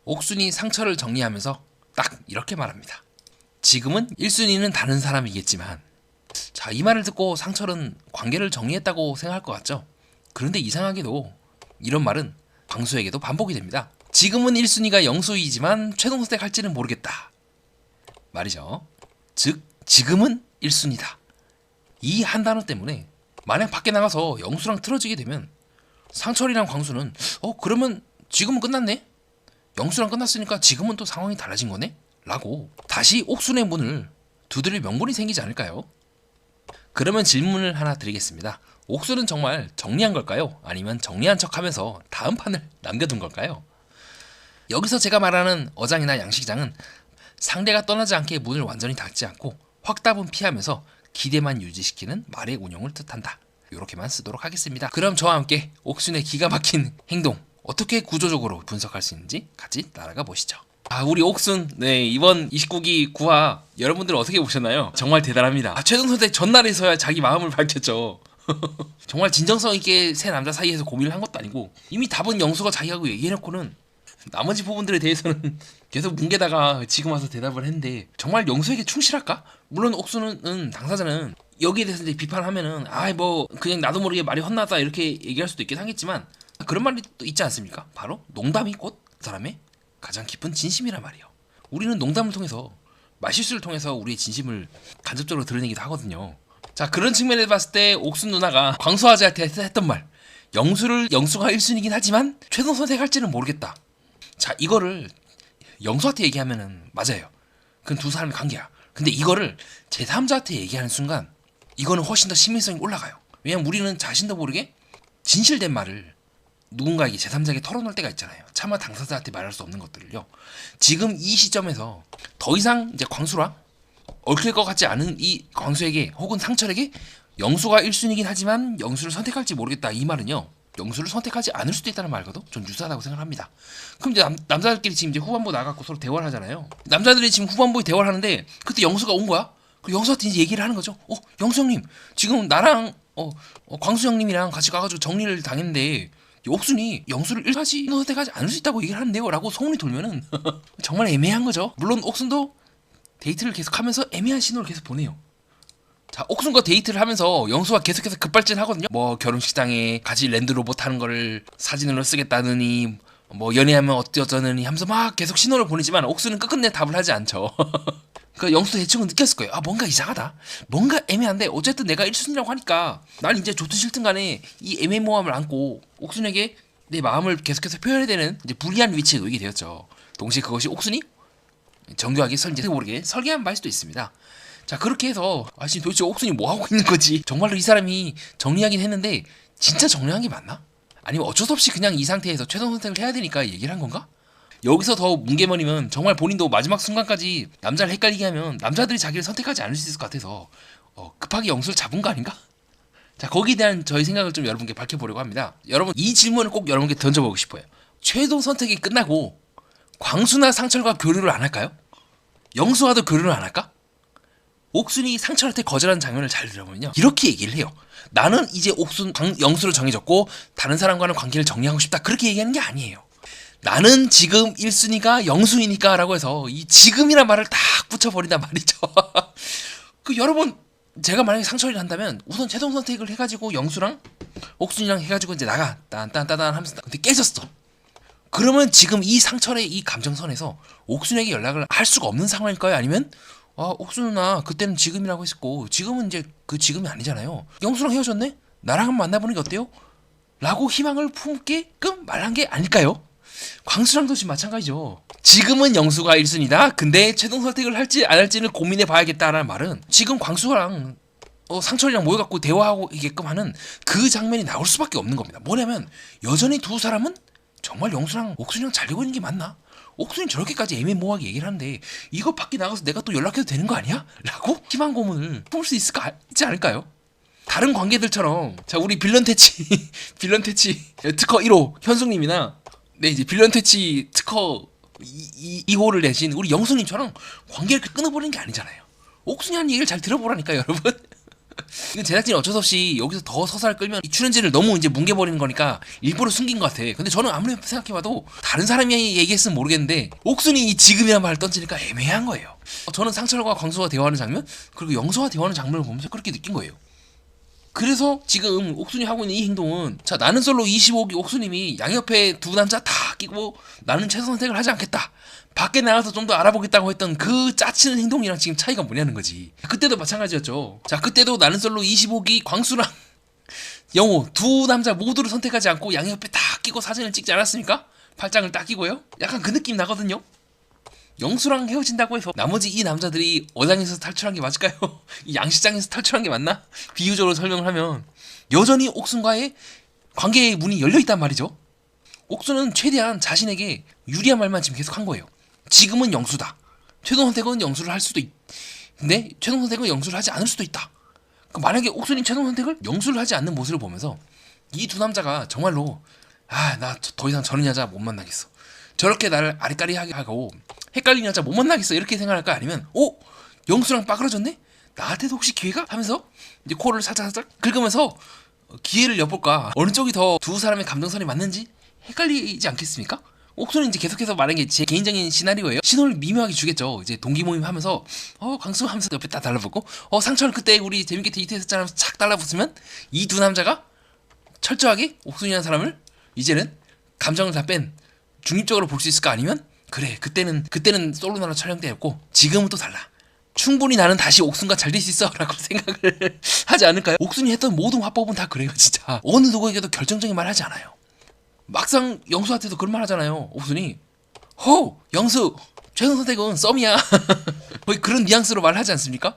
옥순이 상처를 정리하면서 딱 이렇게 말합니다. 지금은 1순위는 다른 사람이겠지만, 자, 이 말을 듣고 상철은 관계를 정리했다고 생각할 것 같죠? 그런데 이상하게도 이런 말은 광수에게도 반복이 됩니다. 지금은 1순위가 영수이지만 최종 선택할지는 모르겠다 말이죠. 즉 지금은 1순위다. 이 한 단어 때문에 만약 밖에 나가서 영수랑 틀어지게 되면 상철이랑 광수는 그러면 지금은 끝났네? 영수랑 끝났으니까 지금은 또 상황이 달라진 거네? 라고 다시 옥순의 문을 두드릴 명분이 생기지 않을까요? 그러면 질문을 하나 드리겠습니다. 옥순은 정말 정리한 걸까요? 아니면 정리한 척하면서 다음 판을 남겨둔 걸까요? 여기서 제가 말하는 어장이나 양식장은 상대가 떠나지 않게 문을 완전히 닫지 않고 확답은 피하면서 기대만 유지시키는 말의 운용을 뜻한다. 이렇게만 쓰도록 하겠습니다. 그럼 저와 함께 옥순의 기가 막힌 행동 어떻게 구조적으로 분석할 수 있는지 같이 따라가 보시죠. 우리 옥순, 네, 이번 29기 9화 여러분들 어떻게 보셨나요? 정말 대단합니다. 최종 선택 전날에서야 자기 마음을 밝혔죠. 정말 진정성 있게 세 남자 사이에서 고민을 한 것도 아니고 이미 답은 영수가 자기하고 얘기해놓고는 나머지 부분들에 대해서는 계속 뭉개다가 지금 와서 대답을 했는데 정말 영수에게 충실할까? 물론 옥수는 당사자는 여기에 대해서 이제 비판하면은 뭐 그냥 나도 모르게 말이 헛나다 이렇게 얘기할 수도 있긴 하겠지만 그런 말이 또 있지 않습니까? 바로 농담이 곧 그 사람의 가장 깊은 진심이란 말이에요. 우리는 농담을 통해서 말실수를 통해서 우리의 진심을 간접적으로 드러내기도 하거든요. 자, 그런 측면에서 봤을 때 옥순 누나가 광수 아재한테 했던 말, 영수가 1순위긴 하지만 최종 선택할지는 모르겠다. 자, 이거를 영수한테 얘기하면은 맞아요. 그건 두 사람의 관계야. 근데 이거를 제3자한테 얘기하는 순간 이거는 훨씬 더 신빙성이 올라가요. 왜냐면 우리는 자신도 모르게 진실된 말을 누군가에게 제3자에게 털어놓을 때가 있잖아요. 차마 당사자한테 말할 수 없는 것들을요. 지금 이 시점에서 더 이상 이제 광수랑 얽힐 것 같지 않은 이 광수에게 혹은 상철에게 영수가 1순위긴 하지만 영수를 선택할지 모르겠다. 이 말은요. 영수를 선택하지 않을 수도 있다는 말과도 좀 유사하다고 생각합니다. 그럼 이제 남자들끼리 지금 이제 후반부 나가고 서로 대화를 하잖아요. 남자들이 지금 후반부에 대화를 하는데 그때 영수가 온 거야. 그 영수한테 이제 얘기를 하는 거죠. 영수 형님, 지금 나랑 광수 형님이랑 같이 가가지고 정리를 당했는데 옥순이 영수를 1까지 선택하지 않을 수 있다고 얘기를 하는데요 라고 소문이 돌면은 정말 애매한 거죠. 물론 옥순도 데이트를 계속하면서 애매한 신호를 계속 보내요. 자, 옥순과 데이트를 하면서 영수가 계속해서 급발진하거든요. 뭐 결혼식장에 같이 랜드로버 타는 거를 사진으로 쓰겠다느니 뭐 연애하면 어쩌느니 하면서 막 계속 신호를 보내지만 옥순은 끝끝내 답을 하지 않죠. 그러니까 영수도 대충은 느꼈을 거예요. 뭔가 이상하다. 뭔가 애매한데 어쨌든 내가 1순위라고 하니까 난 이제 좋든 싫든 간에 이 애매모함을 안고 옥순에게 내 마음을 계속해서 표현해야 되는 이제 불리한 위치에 놓이게 되었죠. 동시에 그것이 옥순이 정교하게 모르게 설계한 바일 수도 있습니다. 자, 그렇게 해서 지금 도대체 옥순이 뭐 하고 있는 거지? 정말로 이 사람이 정리하긴 했는데 진짜 정리한 게 맞나? 아니면 어쩔 수 없이 그냥 이 상태에서 최종 선택을 해야 되니까 얘기를 한 건가? 여기서 더 뭉개버리면 정말 본인도 마지막 순간까지 남자를 헷갈리게 하면 남자들이 자기를 선택하지 않을 수 있을 것 같아서 급하게 영수를 잡은 거 아닌가? 자, 거기에 대한 저희 생각을 좀 여러분께 밝혀보려고 합니다. 여러분, 이 질문을 꼭 여러분께 던져보고 싶어요. 최종 선택이 끝나고 광수나 상철과 교류를 안 할까요? 영수와도 교류를 안 할까? 옥순이 상철한테 거절하는 장면을 잘 들어보면요, 이렇게 얘기를 해요. 나는 이제 영수를 정해졌고 다른 사람과는 관계를 정리하고 싶다. 그렇게 얘기하는 게 아니에요. 나는 지금 1순위가 영수이니까 라고 해서 이 지금이란 말을 딱 붙여버린단 말이죠. 여러분, 제가 만약에 상철이를 한다면 우선 최종 선택을 해가지고 영수랑 옥순이랑 해가지고 이제 나가 딴딴딴딴 하면서 근데 깨졌어. 그러면 지금 이 상철의 이 감정선에서 옥순에게 연락을 할 수가 없는 상황일까요? 아니면 옥순 누나 그때는 지금이라고 했었고 지금은 이제 그 지금이 아니잖아요. 영수랑 헤어졌네? 나랑 한번 만나보는 게 어때요? 라고 희망을 품게끔 말한 게 아닐까요? 광수랑도 지금 마찬가지죠. 지금은 영수가 1순위다. 근데 최종 선택을 할지 안 할지는 고민해 봐야겠다라는 말은 지금 광수랑 상철이랑 모여갖고 대화하고 있게끔 하는 그 장면이 나올 수밖에 없는 겁니다. 뭐냐면 여전히 두 사람은 정말 영수랑 옥순이랑 잘 되고 있는 게 맞나? 옥순이 저렇게까지 애매모호하게 얘기를 하는데 이거 밖에 나가서 내가 또 연락해도 되는 거 아니야? 라고 희망 고문을 품을 수 있지 않을까요? 다른 관계들처럼 자, 우리 빌런 퇴치 특허 1호 현숙님이나 이제 빌런 퇴치 특허 2호를 내신 우리 영수님처럼 관계를 끊어버리는 게 아니잖아요. 옥순이 한 얘기를 잘 들어보라니까 여러분. 이건 제작진이 어쩔 수 없이 여기서 더 서사를 끌면 이 출연진을 너무 이제 뭉개버리는 거니까 일부러 숨긴 것 같아. 근데 저는 아무리 생각해봐도 다른 사람이 얘기했으면 모르겠는데 옥순이 이 지금이란 말을 던지니까 애매한 거예요. 저는 상철과 광수와 대화하는 장면 그리고 영수와 대화하는 장면을 보면서 그렇게 느낀 거예요. 그래서 지금 옥순이 하고 있는 이 행동은 자 나는 솔로 25기 옥순님이 양옆에 두 남자 다 끼고 나는 최선 선택을 하지 않겠다 밖에 나가서 좀 더 알아보겠다고 했던 그 짜치는 행동이랑 지금 차이가 뭐냐는 거지. 그때도 마찬가지였죠. 자 그때도 나는 솔로 25기 광수랑 영호 두 남자 모두를 선택하지 않고 양옆에 다 끼고 사진을 찍지 않았습니까? 팔짱을 딱 끼고요. 약간 그 느낌 나거든요. 영수랑 헤어진다고 해서 나머지 이 남자들이 어장에서 탈출한 게 맞을까요? 이 양식장에서 탈출한 게 맞나? 비유적으로 설명을 하면 여전히 옥순과의 관계의 문이 열려있단 말이죠. 옥순은 최대한 자신에게 유리한 말만 지금 계속 한 거예요. 지금은 영수다. 최종 선택은 영수를 할 수도 근데 최종 선택은 영수를 하지 않을 수도 있다. 만약에 옥순이 최종 선택을 영수를 하지 않는 모습을 보면서 이 두 남자가 정말로 나 더 이상 저런 여자 못 만나겠어. 저렇게 나를 아리까리하게 하고 헷갈리는 여자 못 만나겠어 이렇게 생각할까? 아니면 영수랑 빠그러졌네? 나한테도 혹시 기회가? 하면서 이제 코를 살짝 긁으면서 기회를 엿볼까? 어느 쪽이 더 두 사람의 감정선이 맞는지 헷갈리지 않겠습니까? 옥수는 이제 계속해서 말한 게 제 개인적인 시나리오예요. 신호를 미묘하게 주겠죠. 이제 동기 모임 하면서 광수 하면서 옆에 딱 달라붙고 상철 그때 우리 재밌게 데이트했었잖아 하면서 착 달라붙으면 이 두 남자가 철저하게 옥순이라는 사람을 이제는 감정을 다 뺀 중립적으로 볼 수 있을까? 아니면 그래 그때는 솔로나라 촬영 때였고 지금은 또 달라. 충분히 나는 다시 옥순과 잘 될 수 있어 라고 생각을 하지 않을까요? 옥순이 했던 모든 화법은 다 그래요. 진짜 어느 누구에게도 결정적인 말 하지 않아요. 막상 영수한테도 그런 말 하잖아요. 옥순이 영수 최종 선택은 썸이야 거의 그런 뉘앙스로 말하지 않습니까?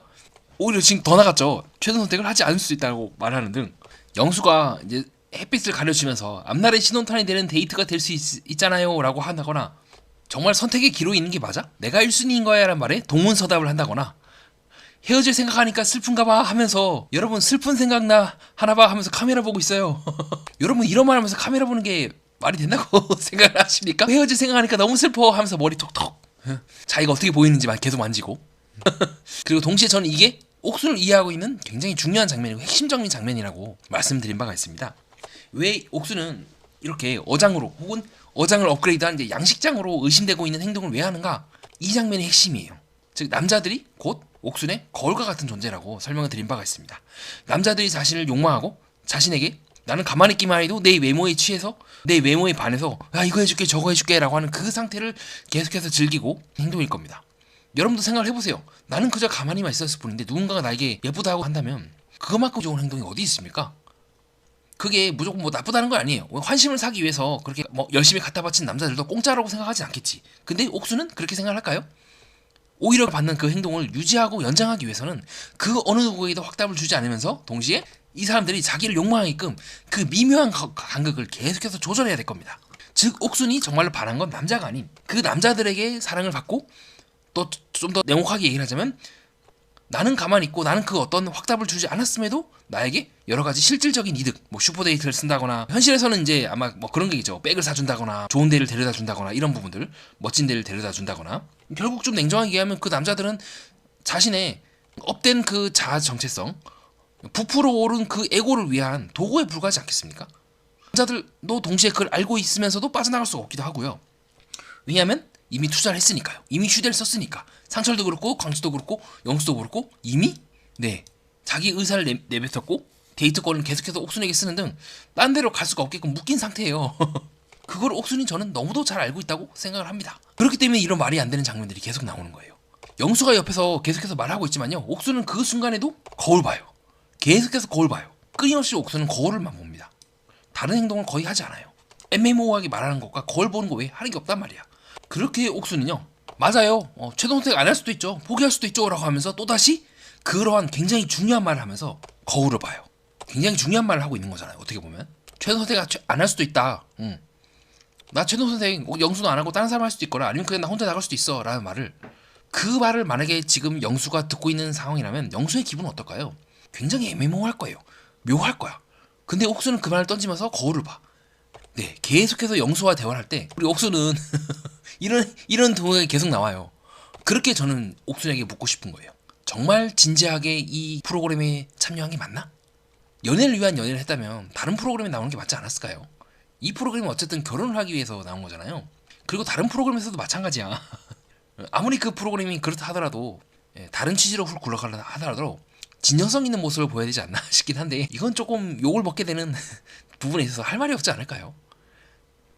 오히려 지금 더 나갔죠. 최종 선택을 하지 않을 수 있다고 말하는 등 영수가 이제 햇빛을 가려주면서 앞날의 신혼탄이 되는 데이트가 될 수 있잖아요 라고 한다거나 정말 선택의 기로에 있는 게 맞아? 내가 1순위인 거야 라는 말에 동문서답을 한다거나 헤어질 생각하니까 슬픈가봐 하면서 여러분 슬픈 생각나 하나봐 하면서 카메라 보고 있어요. 여러분 이런 말 하면서 카메라 보는 게 말이 된다고 생각을 하십니까? 헤어질 생각하니까 너무 슬퍼 하면서 머리 톡톡 자기가 어떻게 보이는지 계속 만지고 그리고 동시에 저는 이게 옥순을 이해하고 있는 굉장히 중요한 장면이고 핵심적인 장면이라고 말씀드린 바가 있습니다. 왜 옥순은 이렇게 어장으로 혹은 어장을 업그레이드한 이제 양식장으로 의심되고 있는 행동을 왜 하는가? 이 장면의 핵심이에요. 즉 남자들이 곧 옥순의 거울과 같은 존재라고 설명을 드린 바가 있습니다. 남자들이 자신을 욕망하고 자신에게 나는 가만히 있기만 해도 내 외모에 취해서 내 외모에 반해서 이거 해줄게 저거 해줄게 라고 하는 그 상태를 계속해서 즐기고 행동일 겁니다. 여러분도 생각을 해보세요. 나는 그저 가만히만 있었을 뿐인데 누군가가 나에게 예쁘다고 한다면 그것만큼 좋은 행동이 어디 있습니까? 그게 무조건 나쁘다는 건 아니에요. 환심을 사기 위해서 그렇게 열심히 갖다 바친 남자들도 공짜라고 생각하지 않겠지. 근데 옥수는 그렇게 생각할까요? 오히려 받는 그 행동을 유지하고 연장하기 위해서는 그 어느 누구에게도 확답을 주지 않으면서 동시에 이 사람들이 자기를 욕망하게끔 그 미묘한 간극을 계속해서 조절해야 될 겁니다. 즉 옥순이 정말로 바란 건 남자가 아닌 그 남자들에게 사랑을 받고 또 좀 더 냉혹하게 얘기를 하자면 나는 가만히 있고 나는 그 어떤 확답을 주지 않았음에도 나에게 여러 가지 실질적인 이득, 슈퍼데이트를 쓴다거나 현실에서는 이제 아마 그런 게 있죠. 백을 사준다거나 좋은 데를 데려다 준다거나 이런 부분들, 멋진 데를 데려다 준다거나 결국 좀 냉정하게 얘기하면 그 남자들은 자신의 업된 그 자아 정체성, 부풀어 오른 그 에고를 위한 도구에 불과하지 않겠습니까? 남자들도 동시에 그걸 알고 있으면서도 빠져나갈 수가 없기도 하고요. 왜냐하면 이미 투자를 했으니까요. 이미 휴대를 썼으니까. 상철도 그렇고 광수도 그렇고 영수도 그렇고 이미 자기 의사를 내뱉었고 데이트권을 계속해서 옥순에게 쓰는 등 딴 데로 갈 수가 없게끔 묶인 상태예요. 그걸 옥순이 저는 너무도 잘 알고 있다고 생각을 합니다. 그렇기 때문에 이런 말이 안 되는 장면들이 계속 나오는 거예요. 영수가 옆에서 계속해서 말하고 있지만요. 옥순은 그 순간에도 거울 봐요. 계속해서 거울 봐요. 끊임없이 옥순은 거울을만 봅니다. 다른 행동을 거의 하지 않아요. 애매모호하게 말하는 것과 거울 보는 거 외에 하는 게 없단 말이야. 그렇게 옥순은요. 맞아요. 최종 선택 안 할 수도 있죠. 포기할 수도 있죠. 라고 하면서 또다시 그러한 굉장히 중요한 말을 하면서 거울을 봐요. 굉장히 중요한 말을 하고 있는 거잖아요. 어떻게 보면. 최종 선택 안 할 수도 있다. 나 최종 선택 영수도 안 하고 다른 사람 할 수도 있거나 아니면 그냥 나 혼자 나갈 수도 있어. 라는 말을 그 말을 만약에 지금 영수가 듣고 있는 상황이라면 영수의 기분은 어떨까요? 굉장히 애매모호할 거예요. 묘할 거야. 근데 옥수는 그 말을 던지면서 거울을 봐. 네, 계속해서 영수와 대화를 할 때 우리 옥수는 이런 동영이 계속 나와요. 그렇게 저는 옥순에게 묻고 싶은 거예요. 정말 진지하게 이 프로그램에 참여한 게 맞나? 연애를 위한 연애를 했다면 다른 프로그램에 나오는 게 맞지 않았을까요? 이 프로그램은 어쨌든 결혼을 하기 위해서 나온 거잖아요. 그리고 다른 프로그램에서도 마찬가지야. 아무리 그 프로그램이 그렇다 하더라도 다른 취지로 훌 굴러가려 하더라도 진정성 있는 모습을 보여야 되지 않나 싶긴 한데 이건 조금 욕을 먹게 되는 부분에 있어서 할 말이 없지 않을까요?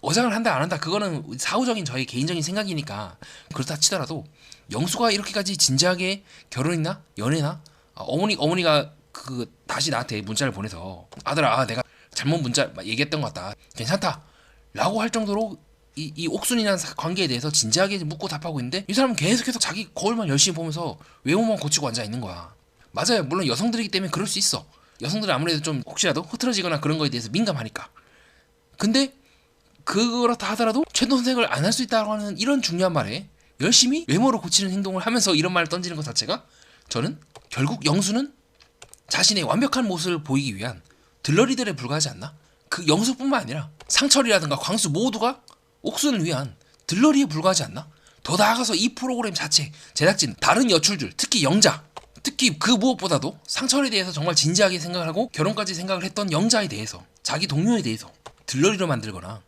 어장을 한다 안 한다 그거는 사후적인 저의 개인적인 생각이니까 그렇다 치더라도 영수가 이렇게까지 진지하게 결혼이나 연애나 어머니가 그 다시 나한테 문자를 보내서 아들아 내가 잘못 문자 얘기했던 것 같다 괜찮다 라고 할 정도로 이 옥순이라는 관계에 대해서 진지하게 묻고 답하고 있는데 이 사람은 계속해서 자기 거울만 열심히 보면서 외모만 고치고 앉아 있는 거야. 맞아요. 물론 여성들이기 때문에 그럴 수 있어. 여성들은 아무래도 좀 혹시라도 흐트러지거나 그런 거에 대해서 민감하니까. 근데 그렇다 하더라도 최동생을 안 할 수 있다고 하는 이런 중요한 말에 열심히 외모를 고치는 행동을 하면서 이런 말을 던지는 것 자체가 저는 결국 영수는 자신의 완벽한 모습을 보이기 위한 들러리들에 불과하지 않나? 그 영수뿐만 아니라 상철이라든가 광수 모두가 옥순을 위한 들러리에 불과하지 않나? 더 나아가서 이 프로그램 자체, 제작진, 다른 여출들, 특히 영자, 특히 그 무엇보다도 상철에 대해서 정말 진지하게 생각을 하고 결혼까지 생각을 했던 영자에 대해서 자기 동료에 대해서 들러리로 만들거나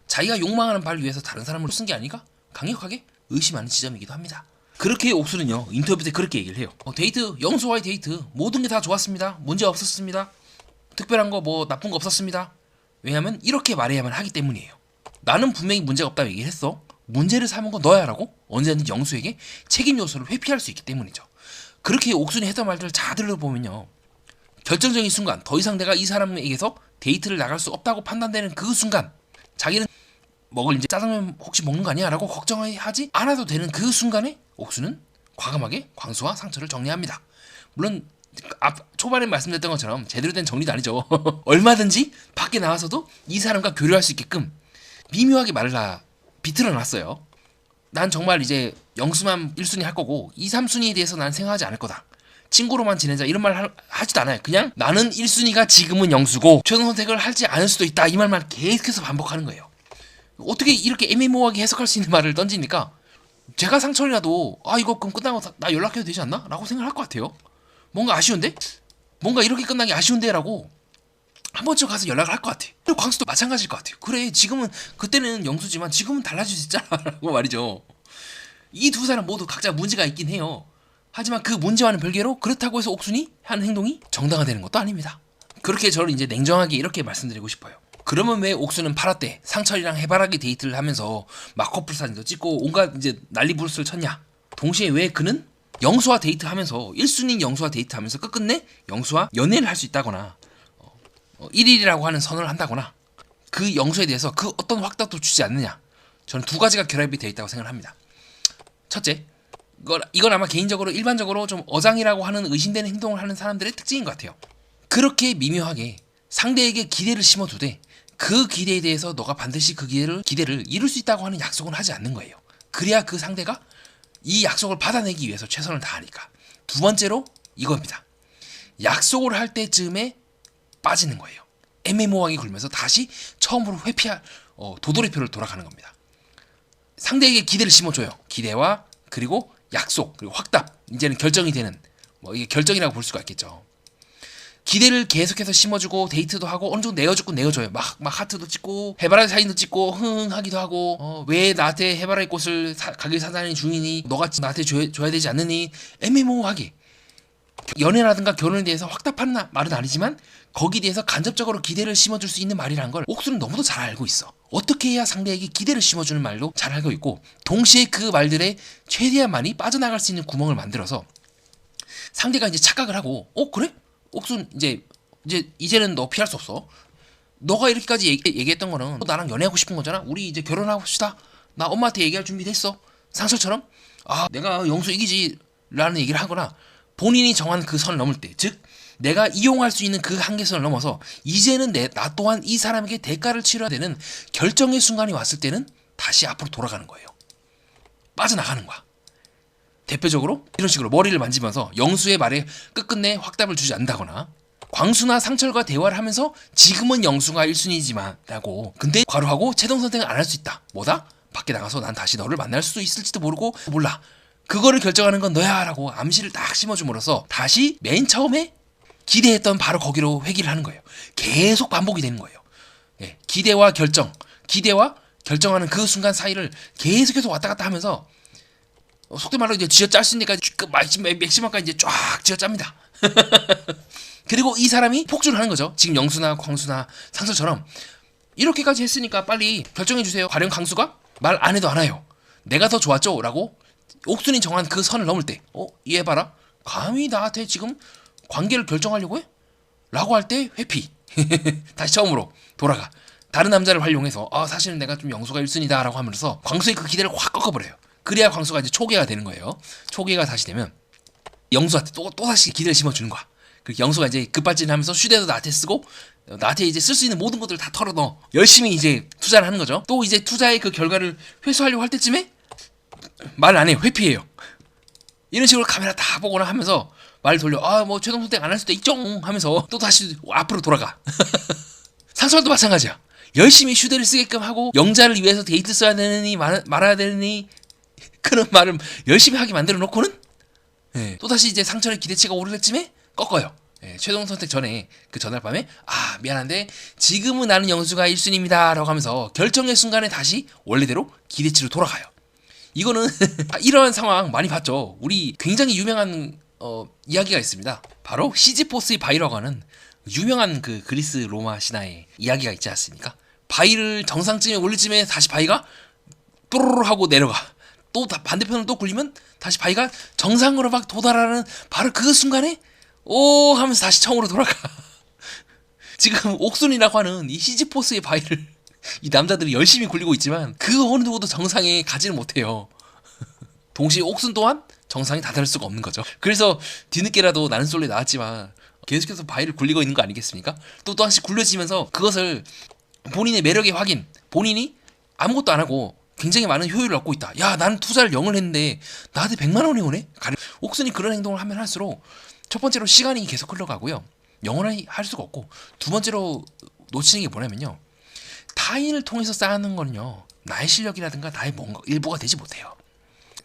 자기가 욕망하는 바를 위해서 다른 사람을 쓴 게 아닌가? 강력하게 의심하는 지점이기도 합니다. 그렇게 옥수는요 인터뷰 때 그렇게 얘기를 해요. 데이트, 영수와의 데이트 모든 게 다 좋았습니다. 문제 없었습니다. 특별한 거 뭐 나쁜 거 없었습니다. 왜냐면 이렇게 말해야만 하기 때문이에요. 나는 분명히 문제가 없다고 얘기를 했어. 문제를 삼은 건 너야 라고 언제든지 영수에게 책임 요소를 회피할 수 있기 때문이죠. 그렇게 옥순이 했던 말들을 잘 들어보면요 결정적인 순간 더 이상 내가 이 사람에게서 데이트를 나갈 수 없다고 판단되는 그 순간 자기는 먹을 이제 짜장면 혹시 먹는 거 아니야? 라고 걱정하지 않아도 되는 그 순간에 옥수는 과감하게 광수와 상처를 정리합니다. 물론 초반에 말씀드렸던 것처럼 제대로 된 정리도 아니죠. 얼마든지 밖에 나와서도 이 사람과 교류할 수 있게끔 미묘하게 말을 다 비틀어 놨어요. 난 정말 이제 영수만 1순위 할 거고 2, 3순위에 대해서 난 생각하지 않을 거다. 친구로만 지내자 이런 말 하지도 않아요. 그냥 나는 1순위가 지금은 영수고 최종 선택을 하지 않을 수도 있다. 이 말만 계속해서 반복하는 거예요. 어떻게 이렇게 애매모호하게 해석할 수 있는 말을 던지니까 제가 상처이라도 이거 그럼 끝나고 나 연락해도 되지 않나? 라고 생각할 것 같아요. 뭔가 아쉬운데? 뭔가 이렇게 끝난 게 아쉬운데? 라고 한 번쯤 가서 연락을 할 것 같아. 그리고 광수도 마찬가지일 것 같아요. 그래 지금은 그때는 영수지만 지금은 달라질 수 있잖아 라고 말이죠. 이 두 사람 모두 각자 문제가 있긴 해요. 하지만 그 문제와는 별개로 그렇다고 해서 옥순이 하는 행동이 정당화되는 것도 아닙니다. 그렇게 저를 이제 냉정하게 이렇게 말씀드리고 싶어요. 그러면 왜 옥수는 8화 때 상철이랑 해바라기 데이트를 하면서 막 커플 사진도 찍고 온갖 이제 난리 부르스를 쳤냐? 동시에 왜 그는 영수와 데이트하면서 1순위인 영수와 데이트하면서 끝끝내 영수와 연애를 할 수 있다거나 1일이라고 하는 선언을 한다거나 그 영수에 대해서 그 어떤 확답도 주지 않느냐? 저는 두 가지가 결합이 되어 있다고 생각을 합니다. 첫째, 이건 아마 개인적으로 일반적으로 좀 어장이라고 하는 의심되는 행동을 하는 사람들의 특징인 것 같아요. 그렇게 미묘하게 상대에게 기대를 심어두되 그 기대에 대해서 너가 반드시 그 기대를 이룰 수 있다고 하는 약속은 하지 않는 거예요. 그래야 그 상대가 이 약속을 받아내기 위해서 최선을 다하니까. 두 번째로 이겁니다. 약속을 할 때쯤에 빠지는 거예요. 애매모호하게 굴면서 다시 처음으로 도돌이표를 돌아가는 겁니다. 상대에게 기대를 심어줘요. 기대와 그리고 약속 그리고 확답 이제는 결정이 되는 이게 결정이라고 볼 수가 있겠죠. 기대를 계속해서 심어주고 데이트도 하고 어느 정도 내어줘요. 막 하트도 찍고 해바라기 사진도 찍고 흥 하기도 하고 왜 나한테 해바라기 꽃을 가게 사다니 주인이 너가 나한테 줘야 되지 않느니 애매모호하게 연애라든가 결혼에 대해서 확답하는 말은 아니지만 거기에 대해서 간접적으로 기대를 심어줄 수 있는 말이라는 걸 옥수는 너무도 잘 알고 있어. 어떻게 해야 상대에게 기대를 심어주는 말도 잘 알고 있고 동시에 그 말들에 최대한 많이 빠져나갈 수 있는 구멍을 만들어서 상대가 이제 착각을 하고 그래? 옥순 이제는 너 피할 수 없어. 너가 이렇게까지 얘기했던 거는 너 나랑 연애하고 싶은 거잖아. 우리 이제 결혼하고 싶다. 나 엄마한테 얘기할 준비 됐어. 상철처럼 내가 영수 이기지 라는 얘기를 하거나 본인이 정한 그 선을 넘을 때, 즉 내가 이용할 수 있는 그 한계선을 넘어서 이제는 나 또한 이 사람에게 대가를 치러야 되는 결정의 순간이 왔을 때는 다시 앞으로 돌아가는 거예요. 빠져나가는 거야. 대표적으로 이런 식으로 머리를 만지면서 영수의 말에 끝끝내 확답을 주지 않는다거나 광수나 상철과 대화를 하면서 지금은 영수가 1순위지만 라고 근데 괄호하고 최종 선택은 안 할 수 있다. 뭐다? 밖에 나가서 난 다시 너를 만날 수도 있을지도 몰라. 그거를 결정하는 건 너야 라고 암시를 딱 심어줌으로써 다시 맨 처음에 기대했던 바로 거기로 회귀를 하는 거예요. 계속 반복이 되는 거예요. 예, 기대와 결정하는 그 순간 사이를 계속 왔다 갔다 하면서 속된 말로 이제 쥐어짤 수 있는 데까지 맥시멈까지 이제 쫙 쥐어짭니다. 그리고 이 사람이 폭주를 하는 거죠. 지금 영수나 광수나 상철처럼 이렇게까지 했으니까 빨리 결정해주세요. 가령 강수가 말 안 해도 안 와요. 내가 더 좋았죠? 라고 옥순이 정한 그 선을 넘을 때 얘 봐라. 감히 나한테 지금 관계를 결정하려고 해? 라고 할 때 회피. 다시 처음으로 돌아가. 다른 남자를 활용해서 사실은 내가 좀 영수가 1순위다 라고 하면서 광수의 그 기대를 확 꺾어버려요. 그래야 광수가 이제 초계가 되는 거예요. 초계가 다시 되면 영수한테 또 다시 기대를 심어주는 거야. 그 영수가 이제 급발진하면서 휴대도 나한테 쓰고 나한테 이제 쓸 수 있는 모든 것들을 다 털어넣어 열심히 이제 투자를 하는 거죠. 또 이제 투자의 그 결과를 회수하려고 할 때쯤에 말 안 해요. 회피해요. 이런 식으로 카메라 다 보거나 하면서 말 돌려 뭐 최종 선택 안 할 수도 있죠 하면서 또 다시 앞으로 돌아가. 상철도 마찬가지야. 열심히 휴대를 쓰게끔 하고 영자를 위해서 데이트 써야 되느니 말아야 되느니 그런 말을 열심히 하게 만들어 놓고는 또 다시 이제 상철의 기대치가 오를 때쯤에 꺾어요. 최종 선택 전에 그 전날 밤에 미안한데 지금은 나는 영수가 1순위입니다 라고 하면서 결정의 순간에 다시 원래대로 기대치로 돌아가요. 이거는 이런 상황 많이 봤죠. 우리 굉장히 유명한 이야기가 있습니다. 바로 시지포스의 바위라고 하는 유명한 그 그리스 로마 신화의 이야기가 있지 않습니까? 바위를 정상쯤에 올릴 쯤에 다시 바위가 또르르 하고 내려가. 또 반대편으로 또 굴리면 다시 바위가 정상으로 막 도달하는 바로 그 순간에 하면서 다시 처음으로 돌아가. 지금 옥순이라고 하는 이 시지포스의 바위를 이 남자들이 열심히 굴리고 있지만 그 어느 누구도 정상에 가지는 못해요. 동시에 옥순 또한 정상에 다다를 수가 없는 거죠. 그래서 뒤늦게라도 나는 솔로에 나왔지만 계속해서 바위를 굴리고 있는 거 아니겠습니까? 또 다시 굴려지면서 그것을 본인의 매력의 확인, 본인이 아무것도 안 하고 굉장히 많은 효율을 얻고 있다. 야, 나는 투자를 0을 했는데 나한테 100만 원이 오네? 옥순이 그런 행동을 하면 할수록 첫 번째로 시간이 계속 흘러가고요. 영원히 할 수가 없고 두 번째로 놓치는 게 뭐냐면요. 타인을 통해서 쌓는 거는요. 나의 실력이라든가 나의 뭔가 일부가 되지 못해요.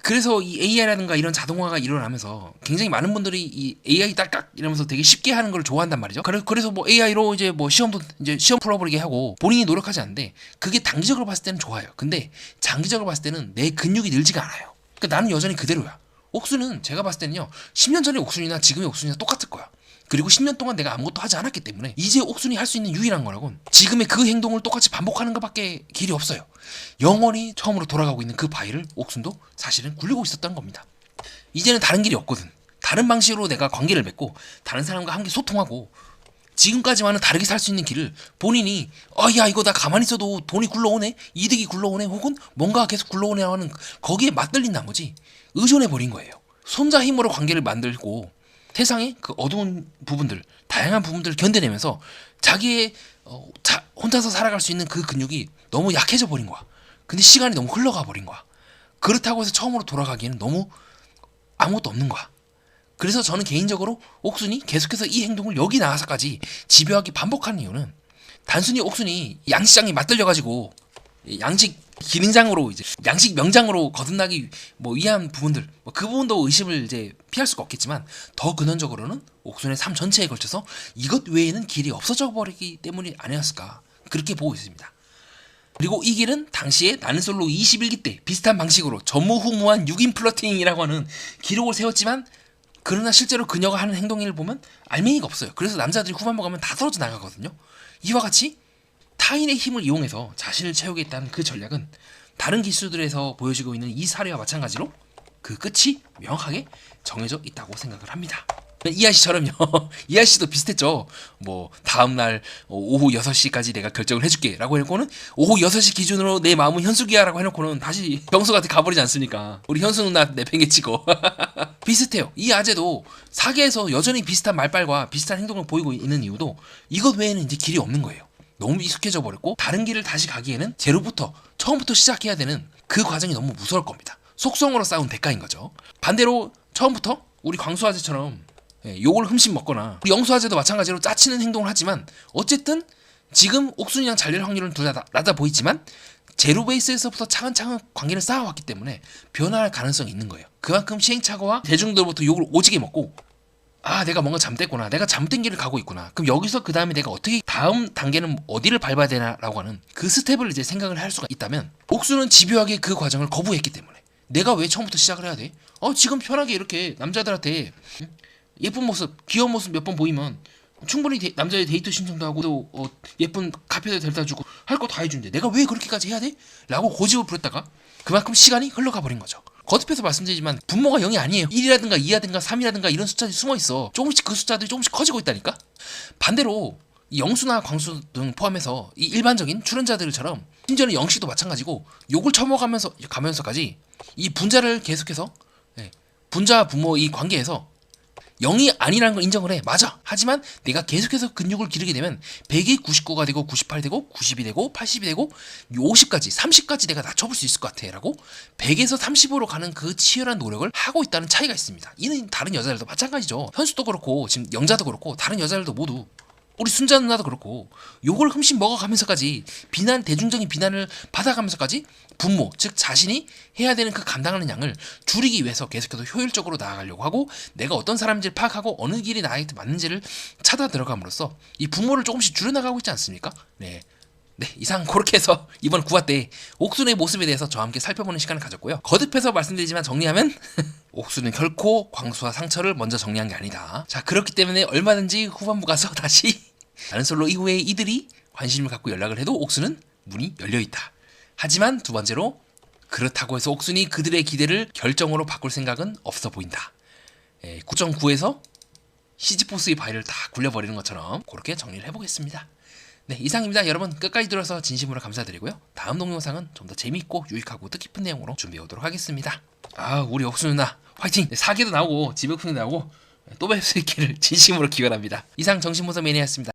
그래서 이 AI라든가 이런 자동화가 일어나면서 굉장히 많은 분들이 이 AI 딸깍 이러면서 되게 쉽게 하는 걸 좋아한단 말이죠. 그래서 뭐 AI로 이제 뭐 시험 풀어버리게 하고 본인이 노력하지 않는데 그게 단기적으로 봤을 때는 좋아요. 근데 장기적으로 봤을 때는 내 근육이 늘지가 않아요. 그러니까 나는 여전히 그대로야. 옥수는 제가 봤을 때는요. 10년 전의 옥순이나 지금의 옥순이나 똑같을 거야. 그리고 10년 동안 내가 아무것도 하지 않았기 때문에 이제 옥순이 할 수 있는 유일한 거라곤 지금의 그 행동을 똑같이 반복하는 것밖에 길이 없어요. 영원히 처음으로 돌아가고 있는 그 바위를 옥순도 사실은 굴리고 있었던 겁니다. 이제는 다른 길이 없거든. 다른 방식으로 내가 관계를 맺고 다른 사람과 함께 소통하고 지금까지와는 다르게 살 수 있는 길을 본인이 야 이거 나 가만히 있어도 돈이 굴러오네, 이득이 굴러오네, 혹은 뭔가 계속 굴러오네 하는 거기에 맞들린 나머지 의존해버린 거예요. 손자 힘으로 관계를 만들고 세상의 그 어두운 부분들, 다양한 부분들을 견뎌내면서 자기의 혼자서 살아갈 수 있는 그 근육이 너무 약해져 버린 거야. 근데 시간이 너무 흘러가 버린 거야. 그렇다고 해서 처음으로 돌아가기에는 너무 아무것도 없는 거야. 그래서 저는 개인적으로 옥순이 계속해서 이 행동을 여기 나와서까지 집요하게 반복하는 이유는 단순히 옥순이 양식장에 맞들려가지고 양식 기능장으로 이제 양식 명장으로 거듭나기 위한 부분들 그 부분도 의심을 이제 피할 수가 없겠지만 더 근원적으로는 옥순의 삶 전체에 걸쳐서 이것 외에는 길이 없어져 버리기 때문이 아니었을까 그렇게 보고 있습니다. 그리고 이 길은 당시에 나는 솔로 21기 때 비슷한 방식으로 전무후무한 6인 플러팅이라고 하는 기록을 세웠지만 그러나 실제로 그녀가 하는 행동을 보면 알맹이가 없어요. 그래서 남자들이 후반부 가면 다 떨어져 나가거든요. 이와 같이 타인의 힘을 이용해서 자신을 채우겠다는 그 전략은 다른 기수들에서 보여지고 있는 이 사례와 마찬가지로 그 끝이 명확하게 정해져 있다고 생각을 합니다. 이하씨처럼요. 이하씨도 비슷했죠. 다음날 오후 6시까지 내가 결정을 해줄게 라고 해놓고는 오후 6시 기준으로 내 마음은 현숙이야 라고 해놓고는 다시 병수한테 가버리지 않습니까? 우리 현수 누나 내팽개치고 비슷해요. 이 아재도 사계에서 여전히 비슷한 말빨과 비슷한 행동을 보이고 있는 이유도 이것 외에는 이제 길이 없는 거예요. 너무 익숙해져 버렸고 다른 길을 다시 가기에는 제로부터 처음부터 시작해야 되는 그 과정이 너무 무서울 겁니다. 속성으로 쌓은 대가인 거죠. 반대로 처음부터 우리 광수 아재처럼 욕을 흠씬 먹거나 우리 영수 아재도 마찬가지로 짜치는 행동을 하지만 어쨌든 지금 옥순이랑 잘 될 확률은 둘 다 낮아 보이지만 제로 베이스에서부터 차근차근 관계를 쌓아왔기 때문에 변화할 가능성이 있는 거예요. 그만큼 시행착오와 대중들로부터 욕을 오지게 먹고 아 내가 뭔가 잘못됐구나, 내가 잘못된 길을 가고 있구나, 그럼 여기서 그 다음에 내가 어떻게 다음 단계는 어디를 밟아야 되나라고 하는 그 스텝을 이제 생각을 할 수가 있다면, 옥수는 집요하게 그 과정을 거부했기 때문에 내가 왜 처음부터 시작을 해야 돼? 지금 편하게 이렇게 남자들한테 예쁜 모습, 귀여운 모습 몇 번 보이면 충분히 남자의 데이트 신청도 하고 또 예쁜 카페도 데려다 주고 할 거 다 해준대. 내가 왜 그렇게까지 해야 돼? 라고 고집을 부렸다가 그만큼 시간이 흘러가 버린 거죠. 거듭해서 말씀드리지만 분모가 0이 아니에요. 1이라든가 2라든가 3이라든가 이런 숫자들이 숨어있어. 조금씩 그 숫자들이 조금씩 커지고 있다니까. 반대로 이 영수나 광수 등 포함해서 이 일반적인 출연자들처럼 심지어는 영식도 마찬가지고 욕을 처먹으면서까지 이 분자를 계속해서 분자 분모 이 관계에서 0이 아니라는 걸 인정을 해. 맞아. 하지만 내가 계속해서 근육을 기르게 되면 100이 99가 되고 98이 되고 90이 되고 80이 되고 50까지 30까지 내가 낮춰볼 수 있을 것 같아 라고 100에서 30으로 가는 그 치열한 노력을 하고 있다는 차이가 있습니다. 이는 다른 여자들도 마찬가지죠. 현수도 그렇고 지금 영자도 그렇고 다른 여자들도 모두, 우리 순자 누나도 그렇고 욕을 흠씬 먹어가면서까지 대중적인 비난을 받아가면서까지 분모, 즉 자신이 해야 되는 그 감당하는 양을 줄이기 위해서 계속해서 효율적으로 나아가려고 하고, 내가 어떤 사람인지를 파악하고 어느 길이 나에게 맞는지를 찾아 들어감으로써 이 분모를 조금씩 줄여나가고 있지 않습니까? 네, 이상 그렇게 해서 이번 9화 때 옥순의 모습에 대해서 저와 함께 살펴보는 시간을 가졌고요. 거듭해서 말씀드리지만 정리하면 옥수는 결코 광수와 상처를 먼저 정리한 게 아니다. 자, 그렇기 때문에 얼마든지 후반부 가서 다시 다른 솔로 이후에 이들이 관심을 갖고 연락을 해도 옥수는 문이 열려있다. 하지만 두 번째로 그렇다고 해서 옥순이 그들의 기대를 결정으로 바꿀 생각은 없어 보인다. 9.9에서 시지포스의 바위를 다 굴려버리는 것처럼 그렇게 정리를 해보겠습니다. 네, 이상입니다. 여러분 끝까지 들어서 진심으로 감사드리고요. 다음 동영상은 좀 더 재미있고 유익하고 뜻깊은 내용으로 준비해 오도록 하겠습니다. 우리 옥수 누나 화이팅! 사기도 나오고 지배fun도 나오고 또 뵐 수 있기를 진심으로 기원합니다. 이상 정신보석 매니아였습니다.